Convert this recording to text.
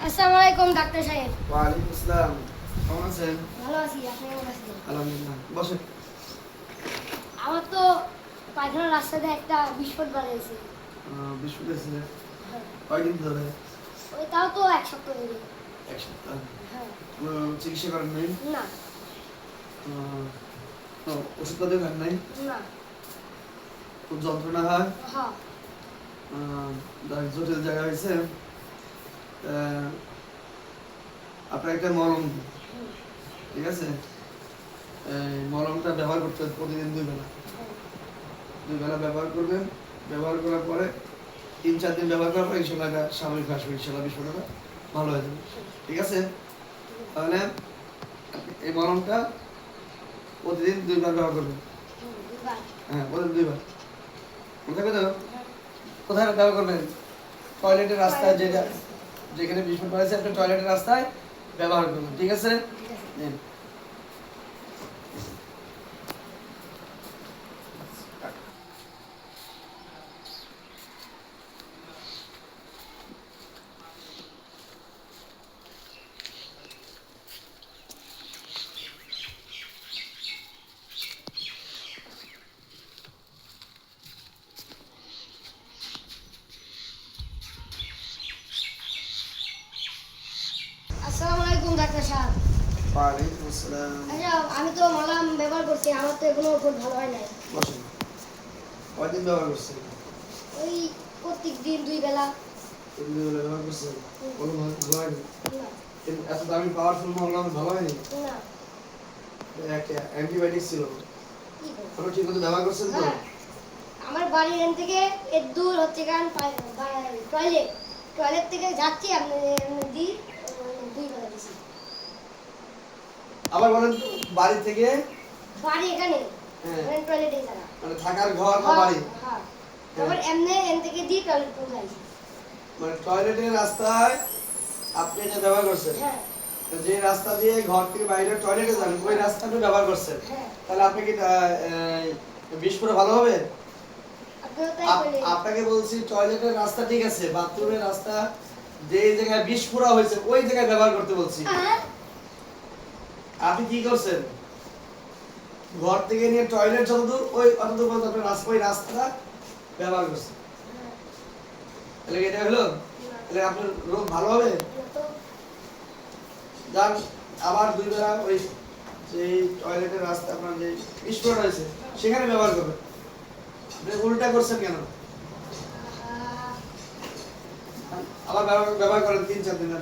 আসসালামু আলাইকুম ডাক্তার সাহেব। ওয়ালাইকুম আসসালাম। কেমন আছেন? ভালো আছি, আপনি কেমন আছেন? আলহামদুলিল্লাহ। বসেন। আমার তো পায়খানার রাস্তাতে একটা বিস্ফোট বানিয়েছে। বিস্কুট আছে? হ্যাঁ। কয়দিন ধরে? ওই তাও তো এক সপ্তাহ হলো। এক সপ্তাহ। হ্যাঁ। কোনো চিকিৎসা করেন নাই? না। ওষুধপাতি খান নাই? না। খুব যন্ত্রণা হয়? হ্যাঁ। জটিল জায়গা হয়েছে। আপনার একটা মলম, ঠিক আছে? এই মলমটা ব্যবহার করতে হবে প্রতিদিন 2 বেলা। 2 বেলা ব্যবহার করবেন। ব্যবহার করার পরে 3-4 দিন ব্যবহার করার পরে ইনশাল্লাহ এটা স্বাভাবিক আসবে, ইনশাল্লাহ বিষয়টা ভালো হয়ে যাবে। ঠিক আছে? তাহলে এই মলমটা প্রতিদিন 2 বার ব্যবহার করবেন। হ্যাঁ, প্রতিদিন 2 বার। কোথায় কোথায় ব্যবহার করবেন? টয়লেটের রাস্তায়, যেখানে বিস্ফোরণ হয়েছে আপনি টয়লেটের রাস্তায় ব্যবহার করবেন। ঠিক আছে? নিন। আসসালামু আলাইকুম ডাক্তার সাহেব। ওয়ালাইকুম আসসালাম। আচ্ছা, আমি তো মলম ব্যবহার করছি, আমার তো এখনো খুব ভালো হয় নাই। বসেন। কয়দিন ব্যবহার করছেন? ওই প্রত্যেক দিন 2 বেলা। 2 বেলা ব্যবহার করছেন? কোনো ভালো হয়নি? না। এত দামি পাওয়ারফুল মলম ভালো হয়নি? না। একটা অ্যান্টিবায়োটিক ছিল। কি করব? কোনো ঠিক মতো ব্যবহার করছেন তো? হ্যাঁ। আমার বাড়ি এখান থেকে এর দূর হচ্ছে কারণ টয়লেট থেকে যাচ্ছি আপনি দিই 2 বেলা দিছি। আবার বলেন তো, বাড়ি থেকে? বাড়ি এখানে। হ্যাঁ। মানে টয়লেটের জায়গা। মানে থাকার ঘর না বাড়ি? হ্যাঁ। তারপর এমনি এখান থেকে দিই টয়লেট পৌঁছাইছি। মানে টয়লেটের রাস্তায় আপনি এটা ব্যবহার করছেন? হ্যাঁ। তো যে রাস্তা দিয়ে ঘর থেকে বাইরে টয়লেটে যান ওই রাস্তাটা ব্যবহার করছেন? হ্যাঁ। তাহলে আপনি কি বিষপুরে ভালো হবে? আপনিও তাই বলেন। আপনাকে বলছি টয়লেটের রাস্তা ঠিক আছে, বাথরুমের রাস্তা যে জায়গায় বিষপুরা হয়েছে ওই জায়গায় ব্যবহার করতে বলছি। আপনি কি করছেন? ঘর থেকে নিয়ে টয়লেট যতদূর অতদূর পর্যন্ত আপনি ওই রাস্তাটা ব্যবহার করছেন। তাহলে কি এটা হলো? তাহলে আপনার রোগ ভালো হবে? যান আবার 2 বেলা ওই যে টয়লেটের রাস্তা আপনার যে বিস্ফোরণ হয়েছে সেখানে ব্যবহার করবেন। আপনি উল্টা করছেন কেন? আবার ব্যবহার করেন 3-4 দিন।